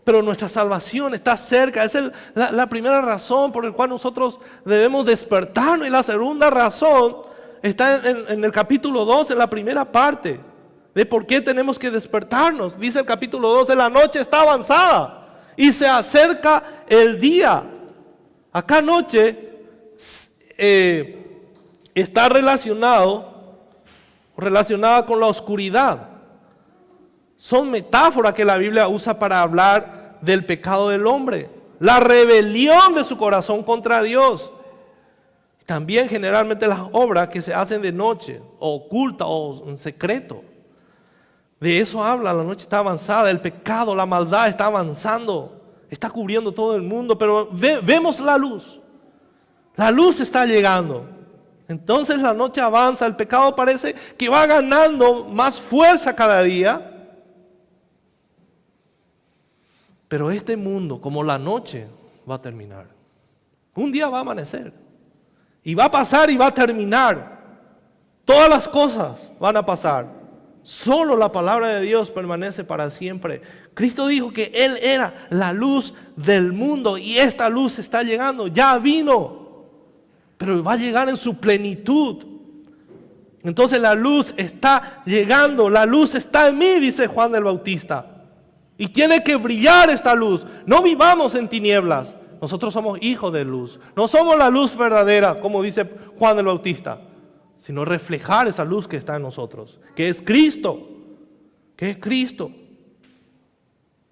S1: Pero nuestra salvación está cerca. Esa es la primera razón por la cual nosotros debemos despertarnos. Y la segunda razón está en el capítulo 2, en la primera parte, de por qué tenemos que despertarnos. Dice el capítulo 12, la noche está avanzada y se acerca el día. Acá noche está relacionada con la oscuridad. Son metáforas que la Biblia usa para hablar del pecado del hombre, la rebelión de su corazón contra Dios. También generalmente las obras que se hacen de noche, o ocultas o en secreto. De eso habla, la noche está avanzada, el pecado, la maldad está avanzando, está cubriendo todo el mundo, pero vemos la luz está llegando. Entonces la noche avanza, el pecado parece que va ganando más fuerza cada día. Pero este mundo, como la noche, va a terminar. Un día va a amanecer. Y va a pasar y va a terminar. Todas las cosas van a pasar. Solo la palabra de Dios permanece para siempre. Cristo dijo que Él era la luz del mundo. Y esta luz está llegando. Ya vino. Pero va a llegar en su plenitud. Entonces la luz está llegando. La luz está en mí, dice Juan el Bautista. Y tiene que brillar esta luz. No vivamos en tinieblas. Nosotros somos hijos de luz. No somos la luz verdadera, como dice Juan el Bautista, sino reflejar esa luz que está en nosotros, que es Cristo. Que es Cristo.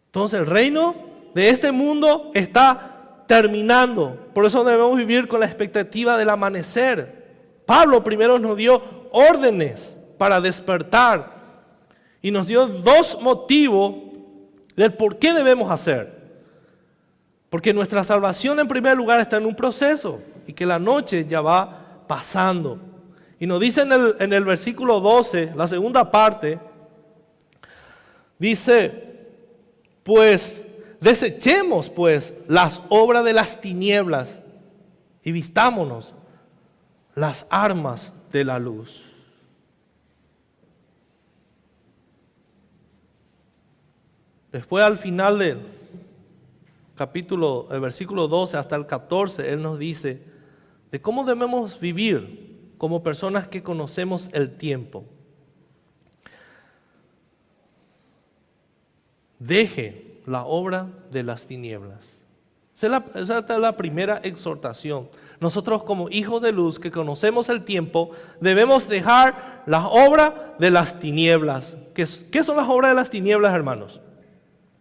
S1: Entonces el reino de este mundo está terminando. Por eso debemos vivir con la expectativa del amanecer. Pablo primero nos dio órdenes para despertar. Y nos dio dos motivos del por qué debemos hacer. Porque nuestra salvación en primer lugar está en un proceso y que la noche ya va pasando. Y nos dice en el versículo 12, la segunda parte, dice, pues desechemos pues las obras de las tinieblas y vistámonos las armas de la luz. Después al final del capítulo, el versículo 12 hasta el 14, Él nos dice de cómo debemos vivir como personas que conocemos el tiempo. deje la obra de las tinieblas. Esa es la primera exhortación. Nosotros como hijos de luz que conocemos el tiempo, debemos dejar la obra de las tinieblas. ¿Qué son las obras de las tinieblas, hermanos?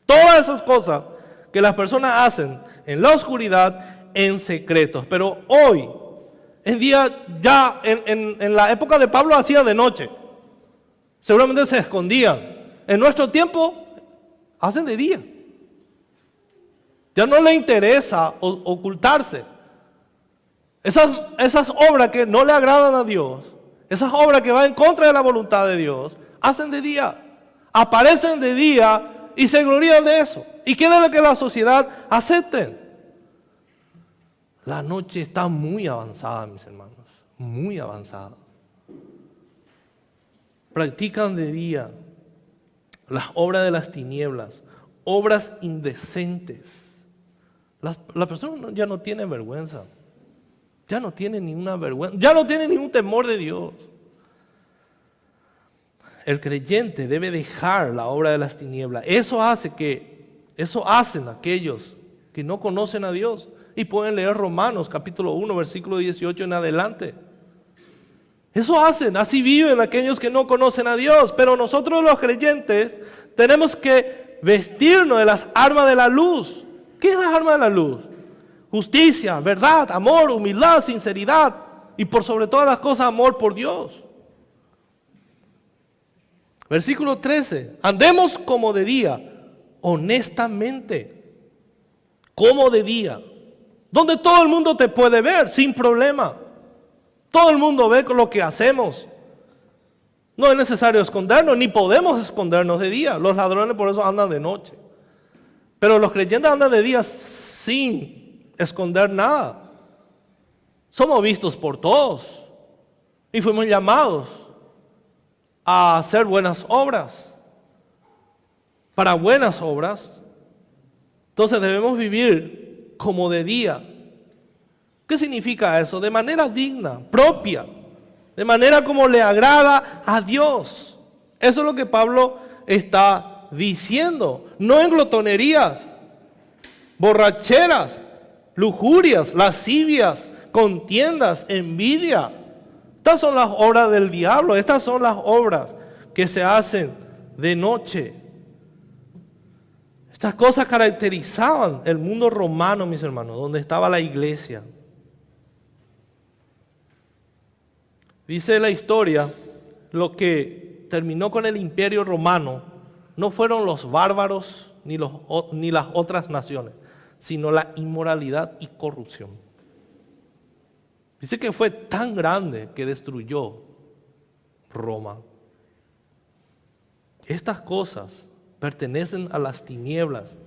S1: Todas esas cosas que las personas hacen en la oscuridad, en secretos. Pero hoy, en día, ya en la época de Pablo hacía de noche. Seguramente se escondían. En nuestro tiempo, hacen de día. Ya no le interesa ocultarse. Esas obras que no le agradan a Dios, esas obras que van en contra de la voluntad de Dios, hacen de día, aparecen de día y se glorían de eso. ¿Y quieren lo que la sociedad acepte? La noche está muy avanzada, mis hermanos, muy avanzada. Practican de día las obras de las tinieblas, obras indecentes. Las personas ya no tienen vergüenza. Ya no tienen ninguna vergüenza. Ya no tienen ningún temor de Dios. El creyente debe dejar la obra de las tinieblas. Eso hacen aquellos que no conocen a Dios. Y pueden leer Romanos capítulo 1, versículo 18 en adelante. Eso hacen, así viven aquellos que no conocen a Dios. Pero nosotros los creyentes tenemos que vestirnos de las armas de la luz. ¿Qué es las armas de la luz? Justicia, verdad, amor, humildad, sinceridad y por sobre todas las cosas amor por Dios. Versículo 13, andemos como de día, honestamente, como de día, donde todo el mundo te puede ver sin problema. Todo el mundo ve con lo que hacemos. No es necesario escondernos, ni podemos escondernos de día. Los ladrones por eso andan de noche. Pero los creyentes andan de día sin esconder nada. Somos vistos por todos y fuimos llamados a hacer buenas obras. Para buenas obras, entonces debemos vivir como de día. ¿Qué significa eso? De manera digna, propia, de manera como le agrada a Dios. Eso es lo que Pablo está diciendo, no en glotonerías, borracheras, lujurias, lascivias, contiendas, envidia. Estas son las obras del diablo, estas son las obras que se hacen de noche. Estas cosas caracterizaban el mundo romano, mis hermanos, donde estaba la iglesia. Dice la historia, lo que terminó con el imperio romano no fueron los bárbaros ni las otras naciones, sino la inmoralidad y corrupción. Dice que fue tan grande que destruyó Roma. Estas cosas pertenecen a las tinieblas.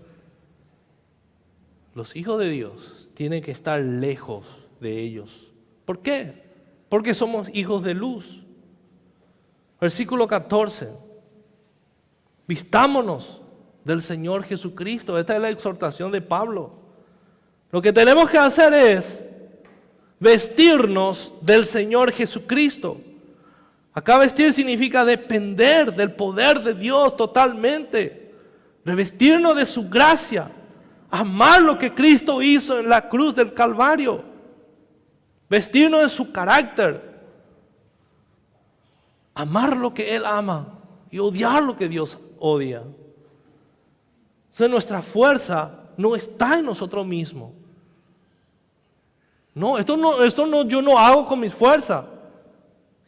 S1: Los hijos de Dios tienen que estar lejos de ellos. ¿Por qué? Porque somos hijos de luz. Versículo 14. Vistámonos del Señor Jesucristo. Esta es la exhortación de Pablo. Lo que tenemos que hacer es vestirnos del Señor Jesucristo. Acá vestir significa depender del poder de Dios totalmente. Revestirnos de su gracia. Amar lo que Cristo hizo en la cruz del Calvario. Vestirnos de su carácter. Amar lo que Él ama y odiar lo que Dios odia. Entonces nuestra fuerza no está en nosotros mismos. No, yo no hago con mis fuerzas,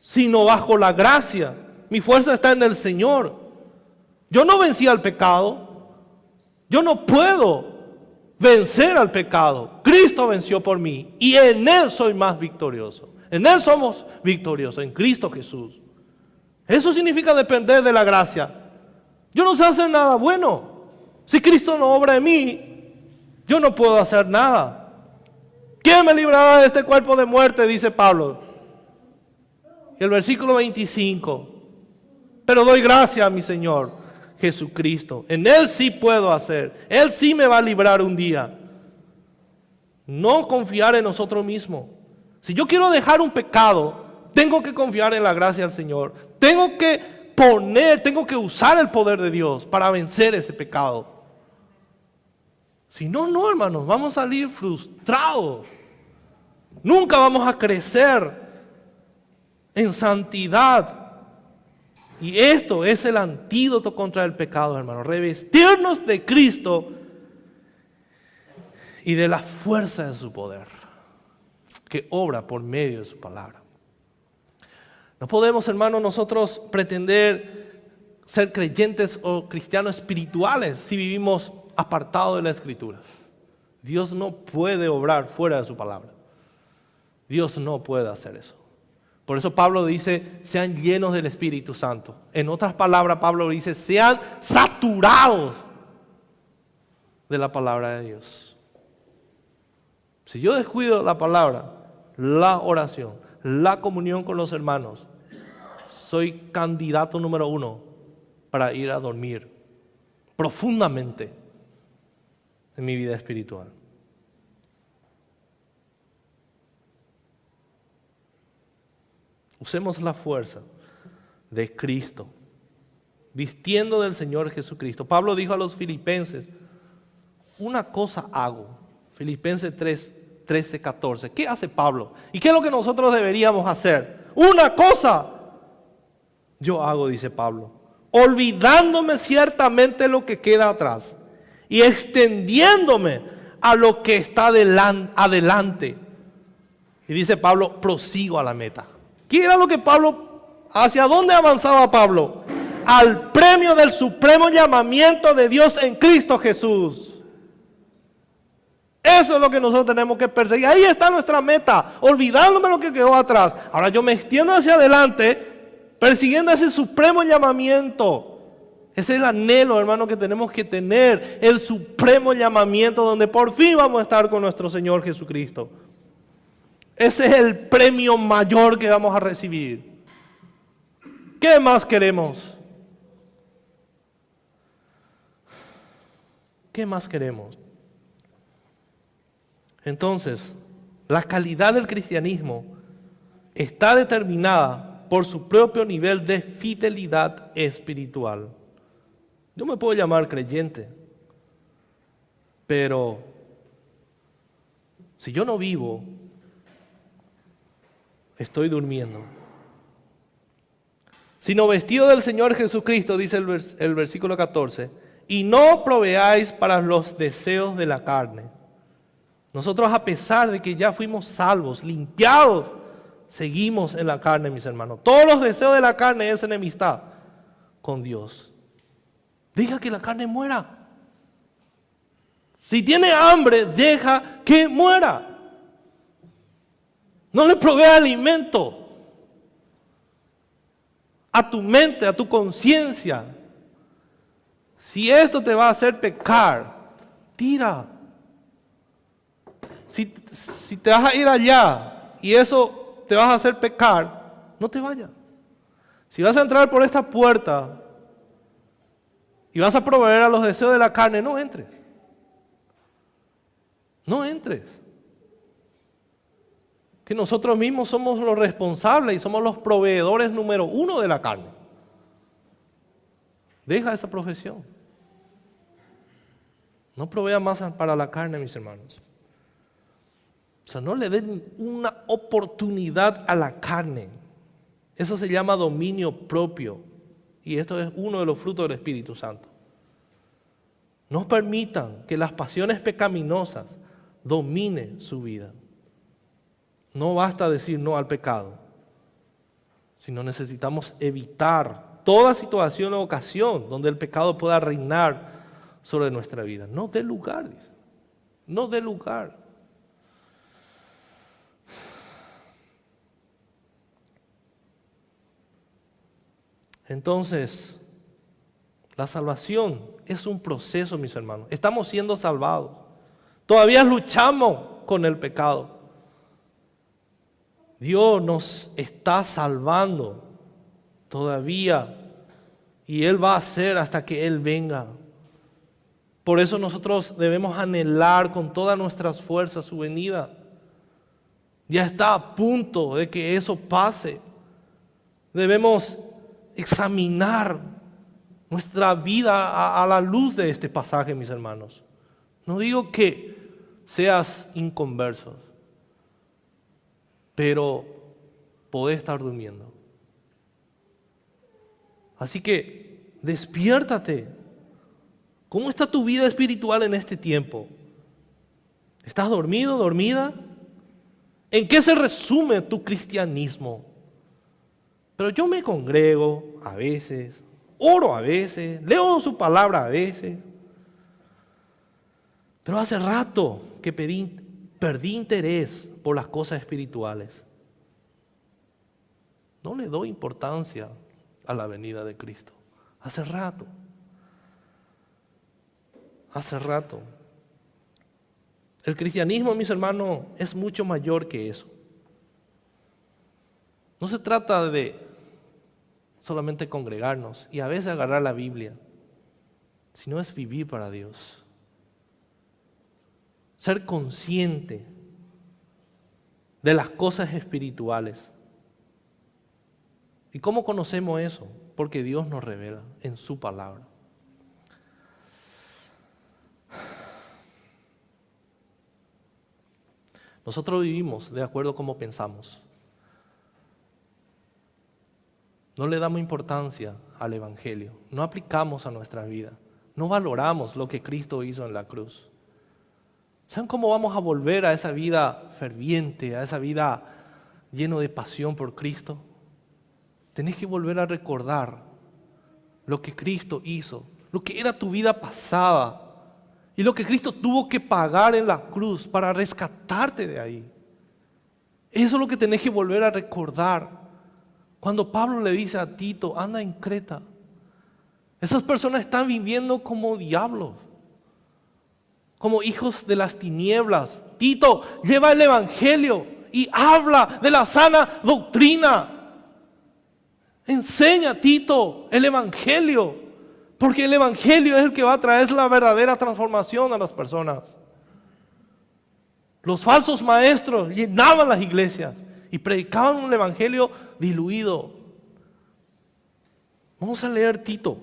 S1: sino bajo la gracia. Mi fuerza está en el Señor. Yo no vencí al pecado. Yo no puedo vencer al pecado. Cristo venció por mí y en Él soy más victorioso. En Él somos victoriosos, en Cristo Jesús. Eso significa depender de la gracia. Yo no sé hacer nada bueno. Si Cristo no obra en mí, yo no puedo hacer nada. ¿Quién me librará de este cuerpo de muerte? Dice Pablo. Y el versículo 25. Pero doy gracias a mi Señor Jesucristo. En Él sí puedo hacer. Él sí me va a librar un día. No confiar en nosotros mismos. Si yo quiero dejar un pecado, tengo que confiar en la gracia del Señor. Tengo que tengo que usar el poder de Dios para vencer ese pecado. Si no, no, hermanos, vamos a salir frustrados. Nunca vamos a crecer en santidad. Y esto es el antídoto contra el pecado, hermanos. Revestirnos de Cristo y de la fuerza de su poder, que obra por medio de su palabra. No podemos, hermanos, nosotros pretender ser creyentes o cristianos espirituales si vivimos apartados de las Escrituras. Dios no puede obrar fuera de su palabra. Dios no puede hacer eso. Por eso Pablo dice, sean llenos del Espíritu Santo. En otras palabras, Pablo dice, sean saturados de la palabra de Dios. Si yo descuido la palabra, la oración, la comunión con los hermanos, soy candidato número 1 para ir a dormir profundamente en mi vida espiritual. Usemos la fuerza de Cristo, vistiendo del Señor Jesucristo. Pablo dijo a los filipenses, una cosa hago. Filipenses 13, 14. ¿Qué hace Pablo? ¿Y qué es lo que nosotros deberíamos hacer? Una cosa yo hago, dice Pablo, olvidándome ciertamente lo que queda atrás y extendiéndome a lo que está adelante. Y dice Pablo, prosigo a la meta. ¿Qué era lo que hacia dónde avanzaba Pablo? Al premio del supremo llamamiento de Dios en Cristo Jesús. Eso es lo que nosotros tenemos que perseguir. Ahí está nuestra meta, olvidándome lo que quedó atrás. Ahora yo me extiendo hacia adelante, persiguiendo ese supremo llamamiento. Ese es el anhelo, hermano, que tenemos que tener. El supremo llamamiento donde por fin vamos a estar con nuestro Señor Jesucristo. Ese es el premio mayor que vamos a recibir. ¿Qué más queremos? ¿Qué más queremos? Entonces, la calidad del cristianismo está determinada por su propio nivel de fidelidad espiritual. Yo me puedo llamar creyente, pero si yo no vivo, estoy durmiendo. Sino vestido del Señor Jesucristo, dice el versículo 14, y no proveáis para los deseos de la carne. Nosotros, a pesar de que ya fuimos salvos, limpiados, seguimos en la carne, mis hermanos. Todos los deseos de la carne es enemistad con Dios. Deja que la carne muera. Si tiene hambre, deja que muera. No le provea alimento a tu mente, a tu conciencia. Si esto te va a hacer pecar, tira. Si te vas a ir allá y eso te vas a hacer pecar, no te vayas. Si vas a entrar por esta puerta y vas a proveer a los deseos de la carne, no entres. No entres. Que nosotros mismos somos los responsables y somos los proveedores número 1 de la carne. Deja esa profesión. No provea más para la carne, mis hermanos. O sea, no le den una oportunidad a la carne. Eso se llama dominio propio. Y esto es uno de los frutos del Espíritu Santo. No permitan que las pasiones pecaminosas dominen su vida. No basta decir no al pecado, sino necesitamos evitar toda situación o ocasión donde el pecado pueda reinar sobre nuestra vida. No dé lugar, dice. No dé lugar. Entonces, la salvación es un proceso, mis hermanos. Estamos siendo salvados. Todavía luchamos con el pecado. Dios nos está salvando todavía y Él va a hacer hasta que Él venga. Por eso nosotros debemos anhelar con todas nuestras fuerzas su venida. Ya está a punto de que eso pase. Debemos examinar nuestra vida a la luz de este pasaje, mis hermanos. No digo que seas inconverso, pero podés estar durmiendo. Así que despiértate. ¿Cómo está tu vida espiritual en este tiempo? ¿Estás dormido, dormida? ¿En qué se resume tu cristianismo? Pero yo me congrego a veces, oro a veces, leo su palabra a veces. Pero hace rato que perdí interés por las cosas espirituales. No le doy importancia a la venida de Cristo. Hace rato. El cristianismo, mis hermanos, es mucho mayor que eso. No se trata de solamente congregarnos y a veces agarrar la Biblia, sino es vivir para Dios. Ser consciente de las cosas espirituales. ¿Y cómo conocemos eso? Porque Dios nos revela en su palabra. Nosotros vivimos de acuerdo a cómo pensamos. No le damos importancia al Evangelio. No aplicamos a nuestra vida. No valoramos lo que Cristo hizo en la cruz. ¿Saben cómo vamos a volver a esa vida ferviente, a esa vida lleno de pasión por Cristo? Tenés que volver a recordar lo que Cristo hizo, lo que era tu vida pasada y lo que Cristo tuvo que pagar en la cruz para rescatarte de ahí. Eso es lo que tenés que volver a recordar. Cuando Pablo le dice a Tito, anda en Creta, esas personas están viviendo como diablos, como hijos de las tinieblas. Tito, lleva el Evangelio y habla de la sana doctrina. Enseña, Tito, el Evangelio, porque el Evangelio es el que va a traer la verdadera transformación a las personas. Los falsos maestros llenaban las iglesias y predicaban un Evangelio diluido. Vamos a leer Tito.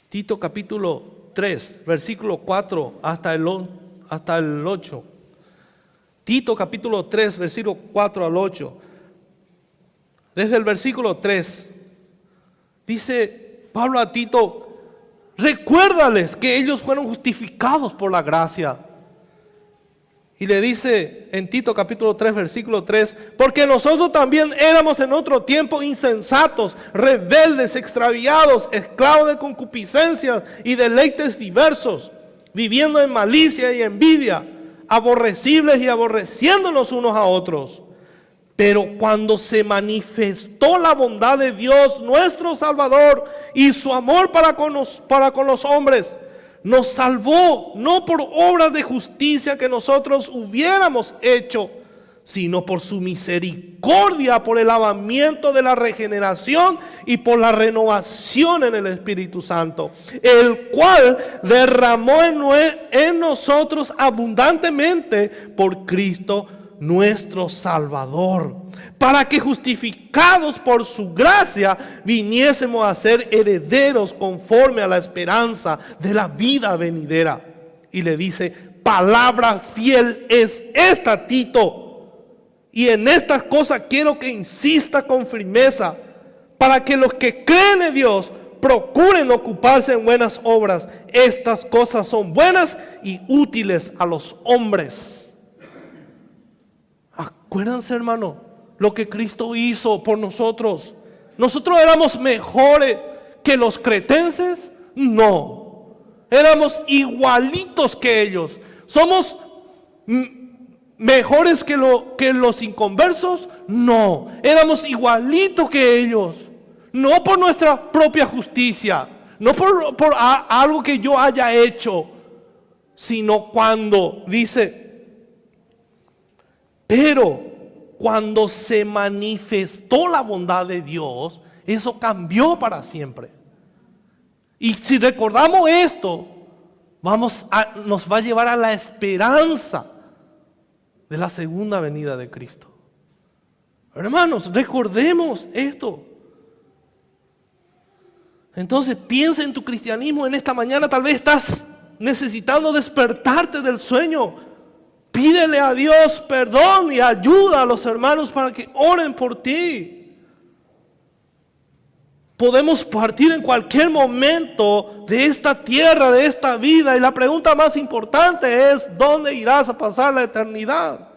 S1: Tito capítulo 3, versículo 4 hasta el 8. Tito capítulo 3, versículo 4 al 8. Desde el versículo 3, dice Pablo a Tito, recuérdales que ellos fueron justificados por la gracia. Y le dice en Tito capítulo 3, versículo 3, porque nosotros también éramos en otro tiempo insensatos, rebeldes, extraviados, esclavos de concupiscencias y deleites diversos, viviendo en malicia y envidia, aborrecibles y aborreciéndonos unos a otros. Pero cuando se manifestó la bondad de Dios, nuestro Salvador, y su amor para con los hombres, nos salvó, no por obras de justicia que nosotros hubiéramos hecho, sino por su misericordia, por el lavamiento de la regeneración y por la renovación en el Espíritu Santo, el cual derramó en nosotros abundantemente por Cristo nuestro Salvador, para que justificados por su gracia viniésemos a ser herederos conforme a la esperanza de la vida venidera. Y le dice, palabra fiel es esta, Tito, y en estas cosas quiero que insista con firmeza, para que los que creen en Dios procuren ocuparse en buenas obras. Estas cosas son buenas y útiles a los hombres. Acuérdense, hermano, lo que Cristo hizo por nosotros. ¿Nosotros éramos mejores que los cretenses? No. Éramos igualitos que ellos. ¿Somos mejores que los inconversos? No. Éramos igualitos que ellos. No por nuestra propia justicia, no por algo que yo haya hecho, sino cuando dice, pero cuando se manifestó la bondad de Dios, eso cambió para siempre. Y si recordamos esto, nos va a llevar a la esperanza de la segunda venida de Cristo. Hermanos, recordemos esto. Entonces piensa en tu cristianismo en esta mañana. Tal vez estás necesitando despertarte del sueño. Pídele a Dios perdón y ayuda a los hermanos para que oren por ti. Podemos partir en cualquier momento de esta tierra, de esta vida. Y la pregunta más importante es: ¿dónde irás a pasar la eternidad?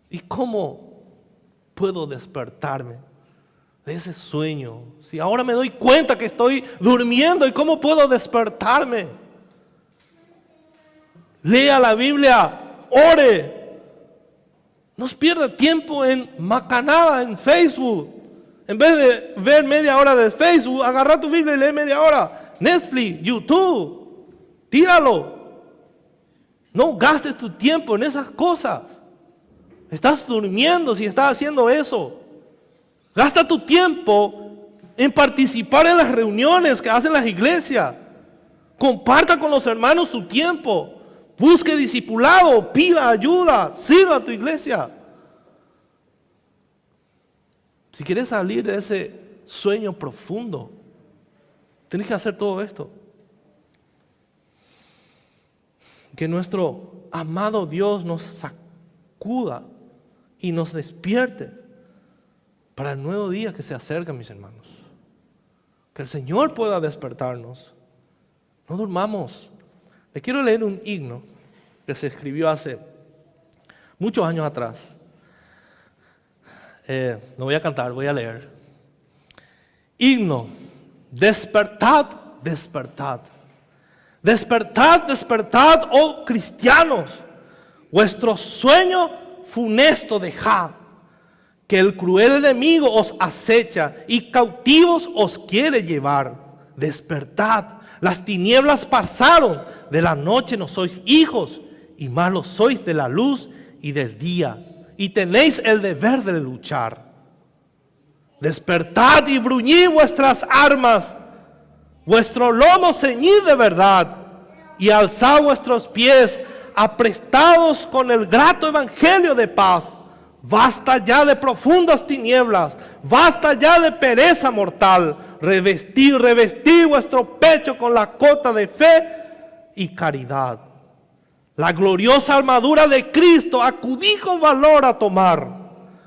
S1: ¿Y cómo puedo despertarme de ese sueño? Si ahora me doy cuenta que estoy durmiendo, ¿y cómo puedo despertarme? Lea la Biblia, ore. No pierda tiempo en macanada, en Facebook. En vez de ver media hora de Facebook, agarra tu Biblia y lee media hora. Netflix, YouTube, tíralo. No gastes tu tiempo en esas cosas. Estás durmiendo si estás haciendo eso. Gasta tu tiempo en participar en las reuniones que hacen las iglesias. Comparta con los hermanos tu tiempo. Busque discipulado, pida ayuda, sirva a tu iglesia. Si quieres salir de ese sueño profundo, tienes que hacer todo esto. Que nuestro amado Dios nos sacuda y nos despierte para el nuevo día que se acerca, mis hermanos. Que el Señor pueda despertarnos. No durmamos. Le quiero leer un himno que se escribió hace muchos años atrás. No voy a cantar, voy a leer. Himno: despertad, despertad. Despertad, despertad, oh cristianos. Vuestro sueño funesto dejad, que el cruel enemigo os acecha y cautivos os quiere llevar. Despertad, las tinieblas pasaron, de la noche no sois hijos, y más lo sois de la luz y del día, y tenéis el deber de luchar. Despertad y bruñid vuestras armas, vuestro lomo ceñid de verdad, y alzad vuestros pies, aprestados con el grato evangelio de paz. Basta ya de profundas tinieblas, basta ya de pereza mortal. Revestid vuestro pecho con la cota de fe y caridad. La gloriosa armadura de Cristo acudí con valor a tomar,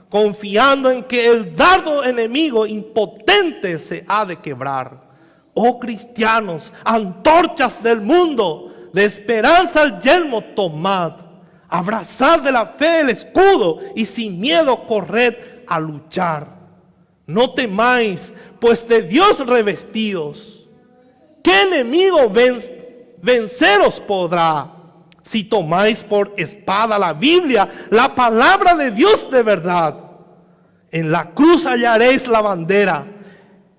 S1: confiando en que el dardo enemigo impotente se ha de quebrar. Oh cristianos, antorchas del mundo, de esperanza el yelmo tomad, abrazad de la fe el escudo y sin miedo corred a luchar. No temáis, pues de Dios revestidos. ¿Qué enemigo venceros podrá? Si tomáis por espada la Biblia, la palabra de Dios de verdad. En la cruz hallaréis la bandera,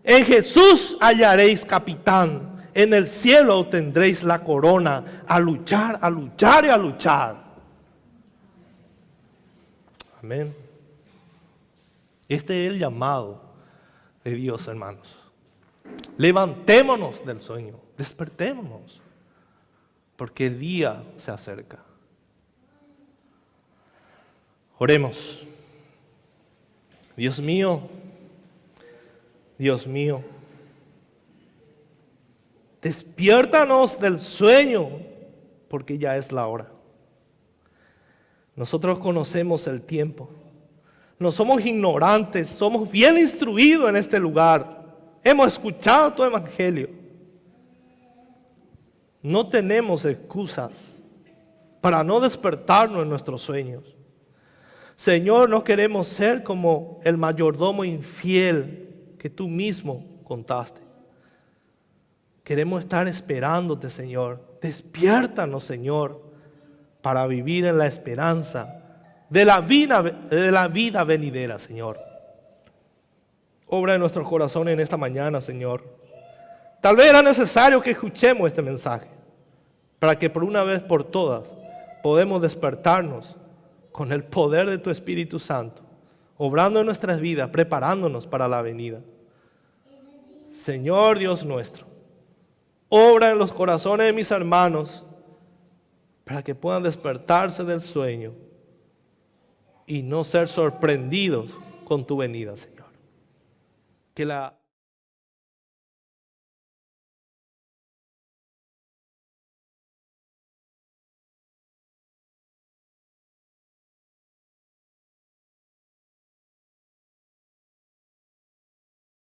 S1: en Jesús hallaréis capitán, en el cielo tendréis la corona. A luchar, a luchar y a luchar. Amén. Este es el llamado de Dios, hermanos. Levantémonos del sueño, despertémonos, porque el día se acerca. Oremos. Dios mío, Dios mío, despiértanos del sueño, porque ya es la hora. Nosotros conocemos el tiempo. No somos ignorantes, somos bien instruidos en este lugar. Hemos escuchado tu evangelio. No tenemos excusas para no despertarnos en nuestros sueños. Señor, no queremos ser como el mayordomo infiel que tú mismo contaste. Queremos estar esperándote, Señor. Despiértanos, Señor, para vivir en la esperanza de la vida venidera, Señor. Obra en nuestros corazones en esta mañana, Señor. Tal vez era necesario que escuchemos este mensaje para que por una vez por todas podamos despertarnos con el poder de tu Espíritu Santo, obrando en nuestras vidas, preparándonos para la venida. Señor Dios nuestro, obra en los corazones de mis hermanos para que puedan despertarse del sueño y no ser sorprendidos con tu venida, Señor. Que la